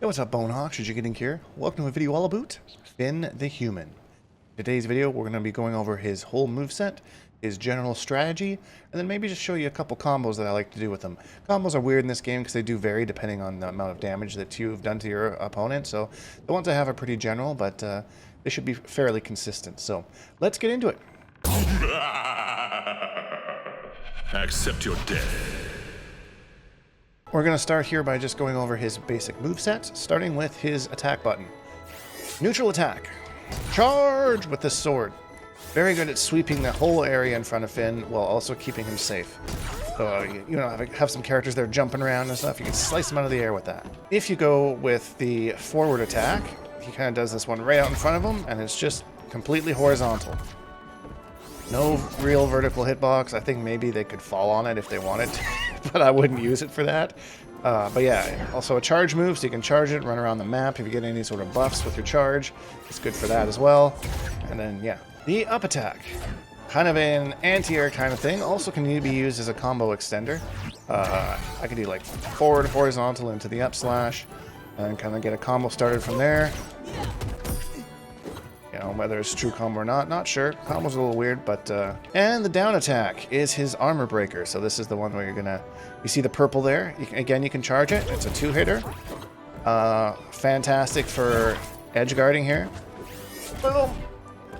Hey, what's up, Bonehawk? Shujinkydink here. Welcome to a video all about Finn the Human. In today's video, we're going to be going over his whole moveset, his general strategy, and then maybe just show you a couple combos that I like to do with them. Combos are weird in this game because they do vary depending on the amount of damage that you've done to your opponent, so the ones I have are pretty general, but they should be fairly consistent. So let's get into it. Accept your death. We're going to start here by just going over his basic moveset, starting with his attack button. Neutral attack. Charge with this sword. Very good at sweeping the whole area in front of Finn while also keeping him safe. So, you know, have some characters there jumping around and stuff. You can slice them out of the air with that. If you go with the forward attack, he kind of does this one right out in front of him, and it's just completely horizontal. No real vertical hitbox. I think maybe they could fall on it if they wanted to, but I wouldn't use it for that. But yeah, also a charge move, so you can charge it, run around the map. If you get any sort of buffs with your charge, it's good for that as well. And then, yeah, the up attack. Kind of an anti-air kind of thing. Also can be used as a combo extender. I could do like forward horizontal into the up slash, and kind of get a combo started from there. You know, whether it's true combo or not sure. Combo's a little weird, but and the down attack is his armor breaker. So this is the one where you see the purple there. Again, you can charge it. It's a two-hitter. Fantastic for edge guarding here. Boom!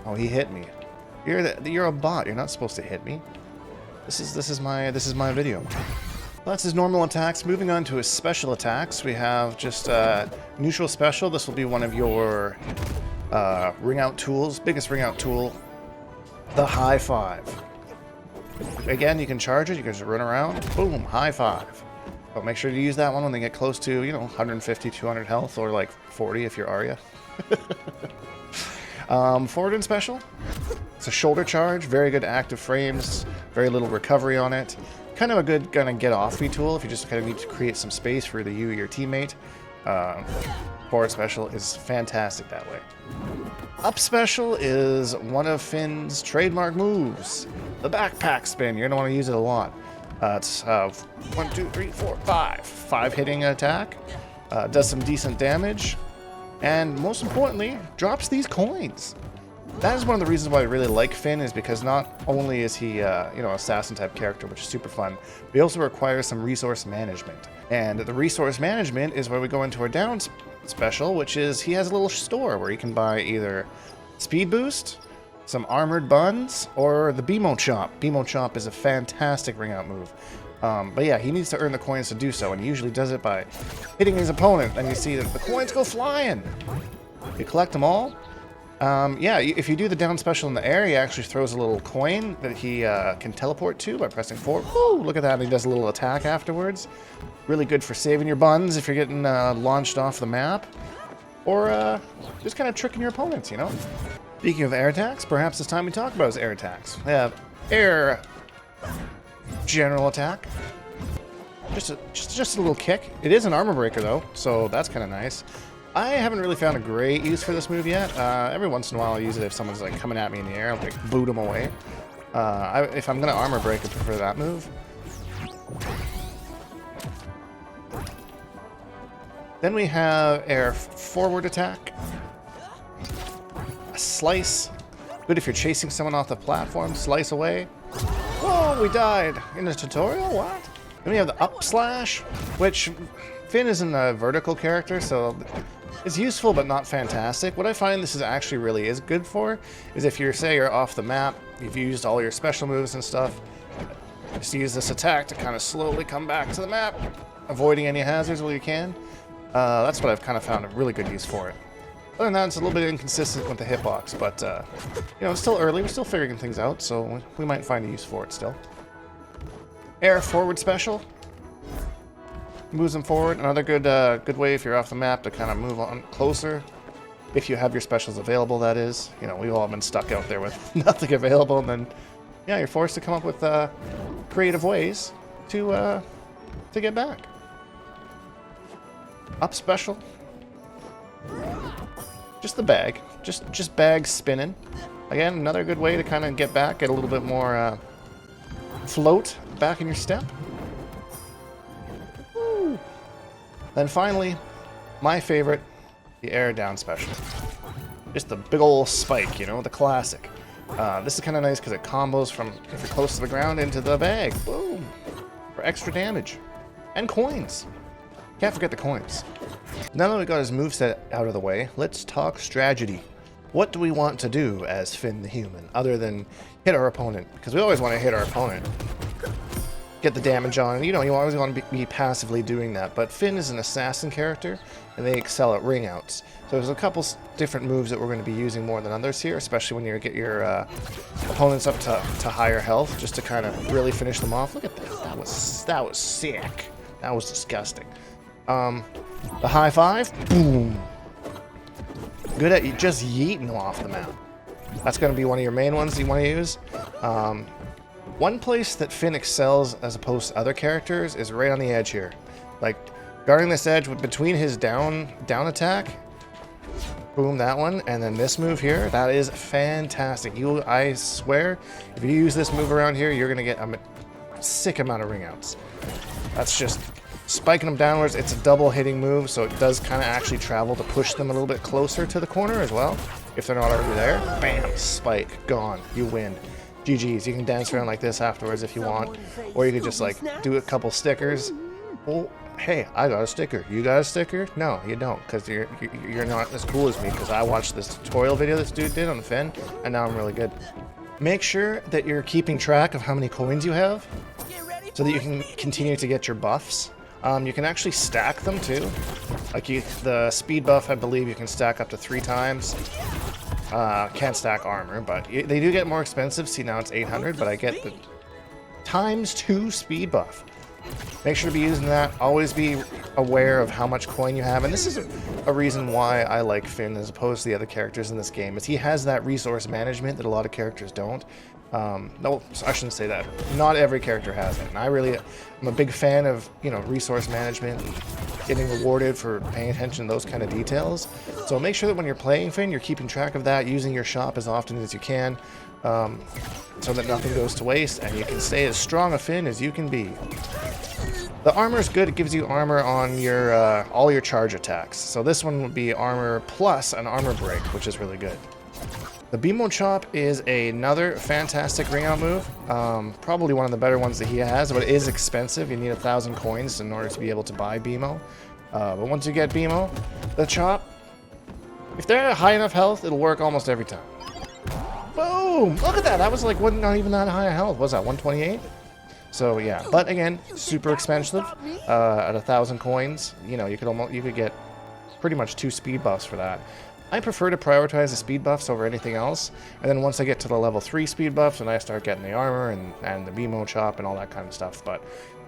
Oh, he hit me. You're a bot. You're not supposed to hit me. This is my video. That's his normal attacks. Moving on to his special attacks, we have just neutral special. This will be one of your ring out tools, biggest ring out tool, the high five. Again, you can charge it, you can just run around, boom, high five. But make sure to use that one when they get close to, you know, 150, 200 health, or like 40 if you're Arya. Forward and special, it's a shoulder charge, very good active frames, very little recovery on it. Kind of a good kind of get off me tool if you just kind of need to create some space for either you or your teammate. Forward special is fantastic that way. Up special is one of Finn's trademark moves, the backpack spin. You're going to want to use it a lot. It's 1, 2, 3, 4, 5. 5 hitting attack. Does some decent damage. And most importantly, drops these coins. That is one of the reasons why I really like Finn, is because not only is he, you know, assassin type character, which is super fun, but he also requires some resource management. And the resource management is where we go into our down special, which is he has a little store where you can buy either speed boost, some armored buns, or the BMO chop. BMO chop is a fantastic ring out move. But yeah, he needs to earn the coins to do so, and he usually does it by hitting his opponent, and you see that the coins go flying. You collect them all. Yeah, if you do the down special in the air, he actually throws a little coin that he can teleport to by pressing forward. Woo, look at that, and he does a little attack afterwards. Really good for saving your buns if you're getting launched off the map. Or just kind of tricking your opponents, you know? Speaking of air attacks, perhaps it's time we talk about his air attacks. We have air general attack. Just a little kick. It is an armor breaker, though, so that's kind of nice. I haven't really found a great use for this move yet. Every once in a while I'll use it if someone's like coming at me in the air. I'll like boot them away. If I'm going to armor break, I prefer that move. Then we have air forward attack. A slice. Good if you're chasing someone off the platform. Slice away. Whoa, we died in the tutorial? What? Then we have the up slash, which Finn isn't a vertical character, so it's useful but not fantastic. What I find this actually really is good for is if you're off the map, you've used all your special moves and stuff, just use this attack to kind of slowly come back to the map, avoiding any hazards while you can. That's what I've kind of found a really good use for it. Other than that, it's a little bit inconsistent with the hitbox, but you know, it's still early. We're still figuring things out, so we might find a use for it still. Air forward special. Moves them forward. Another good way if you're off the map to kind of move on closer. If you have your specials available, that is. You know, we've all been stuck out there with nothing available, and then, yeah, you're forced to come up with creative ways to get back. Up special. Just the bag. Just bag spinning. Again, another good way to kind of get back, get a little bit more float back in your step. Woo. Then finally, My favorite, the air down special. Just the big old spike, you know, the classic. This is kind of nice because it combos from, if you're close to the ground, into the bag. Boom! For extra damage. And coins. Can't forget the coins. Now that we got his moveset out of the way, let's talk strategy. What do we want to do as Finn the Human, other than hit our opponent? Because we always want to hit our opponent. Get the damage on, and you know, you always want to be passively doing that. But Finn is an assassin character, and they excel at ring outs. So there's a couple different moves that we're going to be using more than others here, especially when you get your opponents up to higher health, just to kind of really finish them off. Look at that. That was sick. That was disgusting. The high five, boom. Good at just yeeting them off the map. That's going to be one of your main ones you want to use. One place that Finn excels as opposed to other characters is right on the edge here. Like, guarding this edge between his down attack, boom, that one, and then this move here, that is fantastic. I swear, if you use this move around here, you're going to get a sick amount of ring outs. That's just spiking them downwards. It's a double hitting move, so it does kind of actually travel to push them a little bit closer to the corner as well. If they're not already there, bam, spike, gone, you win. GG's. You can dance around like this afterwards if you want, or you could just like do a couple stickers. Well, hey, I got a sticker. You got a sticker? No, you don't, because you're not as cool as me, because I watched this tutorial video this dude did on Finn, and now I'm really good. Make sure that you're keeping track of how many coins you have, so that you can continue to get your buffs. You can actually stack them too. Like the speed buff, I believe you can stack up to 3 times. Can't stack armor, but they do get more expensive. See, now it's 800, but I get the ×2 speed buff. Make sure to be using that. Always be aware of how much coin you have. And this is a reason why I like Finn as opposed to the other characters in this game, is he has that resource management that a lot of characters don't. No, I shouldn't say that. Not every character has it. And I'm a big fan of, you know, resource management, getting rewarded for paying attention to those kind of details. So make sure that when you're playing Finn, you're keeping track of that, using your shop as often as you can, so that nothing goes to waste, and you can stay as strong a Finn as you can be. The armor is good. It gives you armor on your all your charge attacks. So this one would be armor plus an armor break, which is really good. The BMO Chop is another fantastic ring out move. Probably one of the better ones that he has, but it is expensive. You need 1,000 coins in order to be able to buy BMO. But once you get BMO, the Chop, if they're at high enough health, it'll work almost every time. Boom! Look at that! That was like not even that high health. What was that, 128? So yeah, but again, super expensive. At 1,000 coins, you know, you could get pretty much 2 speed buffs for that. I prefer to prioritize the speed buffs over anything else, and then once I get to the level 3 speed buffs, and I start getting the armor and the BMO Chop and all that kind of stuff. But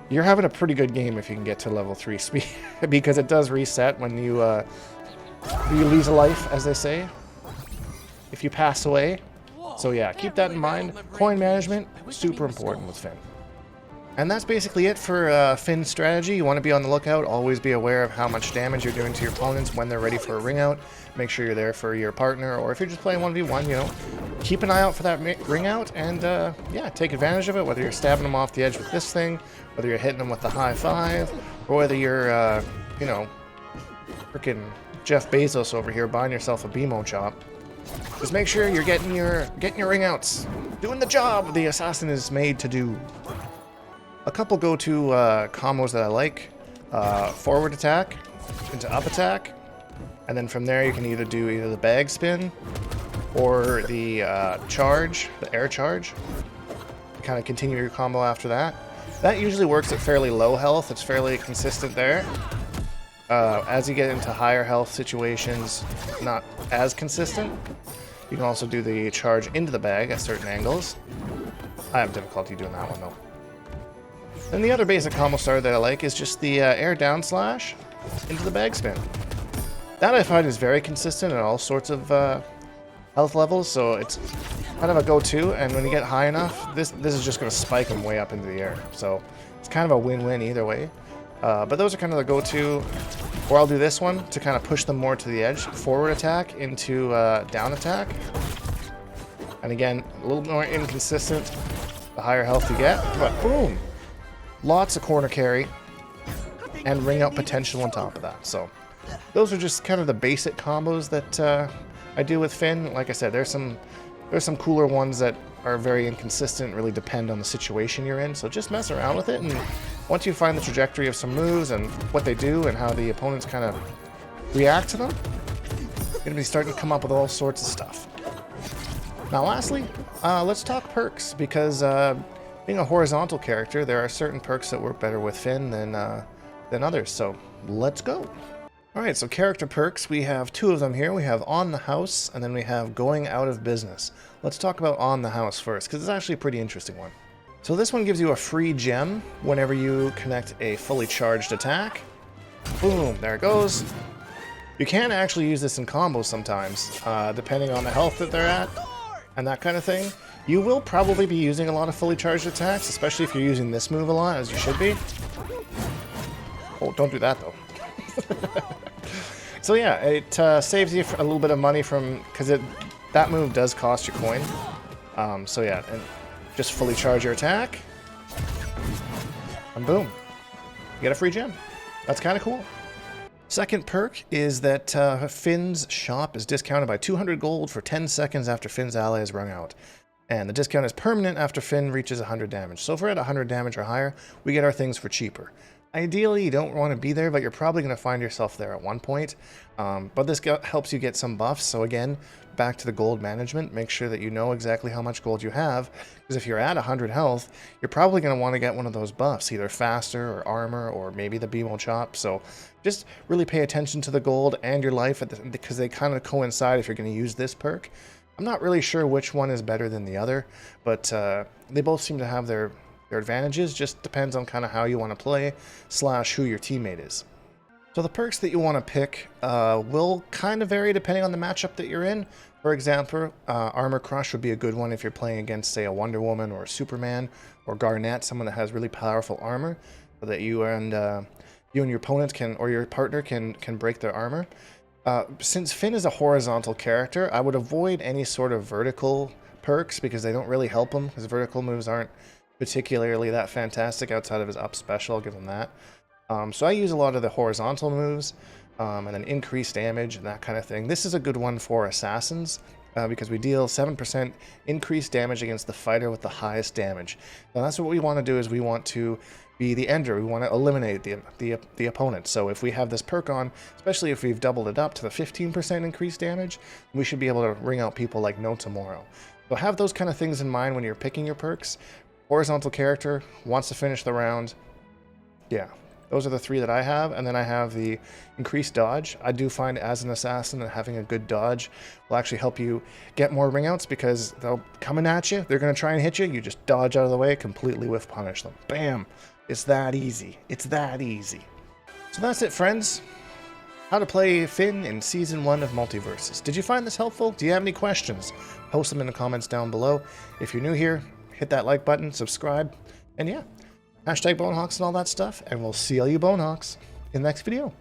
you're having a pretty good game if you can get to level 3 speed, because it does reset when you lose a life, as they say, if you pass away. So yeah, keep that in mind. Coin management, super important with Finn. And that's basically it for Finn's strategy. You want to be on the lookout. Always be aware of how much damage you're doing to your opponents when they're ready for a ring out. Make sure you're there for your partner, or if you're just playing 1v1, you know, keep an eye out for that ring out, and yeah, take advantage of it, whether you're stabbing them off the edge with this thing, whether you're hitting them with the high five, or whether you're, you know, freaking Jeff Bezos over here buying yourself a BMO Chop. Just make sure you're getting your ring outs, doing the job the assassin is made to do. A couple go-to combos that I like: forward attack into up attack, and then from there you can either do the bag spin or the charge, the air charge. Kind of continue your combo after that. That usually works at fairly low health. It's fairly consistent there. As you get into higher health situations, not as consistent. You can also do the charge into the bag at certain angles. I have difficulty doing that one though. Then the other basic combo starter that I like is just the air down slash into the bag spin. That I find is very consistent at all sorts of health levels, so it's kind of a go-to, and when you get high enough, this is just going to spike them way up into the air. So it's kind of a win-win either way. But those are kind of the go-to. Or I'll do this one to kind of push them more to the edge. Forward attack into down attack. And again, a little more inconsistent the higher health you get, but boom! Lots of corner carry and ring out potential on top of that. So those are just kind of the basic combos that I do with Finn. Like I said, there's some cooler ones that are very inconsistent, really depend on the situation you're in. So just mess around with it, and once you find the trajectory of some moves and what they do and how the opponents kind of react to them, you're going to be starting to come up with all sorts of stuff. Now lastly, let's talk perks, because being a horizontal character, there are certain perks that work better with Finn than others, so let's go. Alright, so character perks, we have two of them here. We have On the House, and then we have Going Out of Business. Let's talk about On the House first, because it's actually a pretty interesting one. So this one gives you a free gem whenever you connect a fully charged attack. Boom, there it goes. You can actually use this in combos sometimes, depending on the health that they're at, and that kind of thing. You will probably be using a lot of fully charged attacks, especially if you're using this move a lot, as you should be. Oh, don't do that though. So yeah, it saves you a little bit of money because that move does cost you coin. So yeah, and just fully charge your attack, and boom, you get a free gem. That's kind of cool. Second perk is that Finn's shop is discounted by 200 gold for 10 seconds after Finn's ally is run out. And the discount is permanent after Finn reaches 100 damage. So if we're at 100 damage or higher, we get our things for cheaper. Ideally, you don't want to be there, but you're probably going to find yourself there at one point. But this helps you get some buffs. So again, back to the gold management, make sure that you know exactly how much gold you have. Because if you're at 100 health, you're probably going to want to get one of those buffs, either faster or armor or maybe the BMO chop. So just really pay attention to the gold and your life because they kind of coincide if you're going to use this perk. I'm not really sure which one is better than the other, but they both seem to have their advantages. Just depends on kind of how you want to play / who your teammate is. So the perks that you want to pick will kind of vary depending on the matchup that you're in. For example, Armor Crush would be a good one if you're playing against, say, a Wonder Woman or a Superman, or Garnet, someone that has really powerful armor, so that you and your opponent can, or your partner can break their armor. Since Finn is a horizontal character, I would avoid any sort of vertical perks because they don't really help him, because vertical moves aren't particularly that fantastic outside of his up special. I'll give him that. So I use a lot of the horizontal moves, and then increased damage and that kind of thing. This is a good one for assassins because we deal 7% increased damage against the fighter with the highest damage. Now that's what we want to do, is we want to be the ender. We want to eliminate the opponent. So if we have this perk on, especially if we've doubled it up to the 15% increased damage, we should be able to ring out people like no tomorrow. So have those kind of things in mind when you're picking your perks. Horizontal character, wants to finish the round. Yeah, those are the three that I have. And then I have the increased dodge. I do find as an assassin that having a good dodge will actually help you get more ring outs, because they'll coming at you, they're going to try and hit you, you just dodge out of the way, completely whiff punish them. Bam! It's that easy. It's that easy. So that's it, friends. How to play Finn in Season 1 of Multiversus. Did you find this helpful? Do you have any questions? Post them in the comments down below. If you're new here, hit that like button, subscribe, and yeah, hashtag Bonehawks and all that stuff, and we'll see all you Bonehawks in the next video.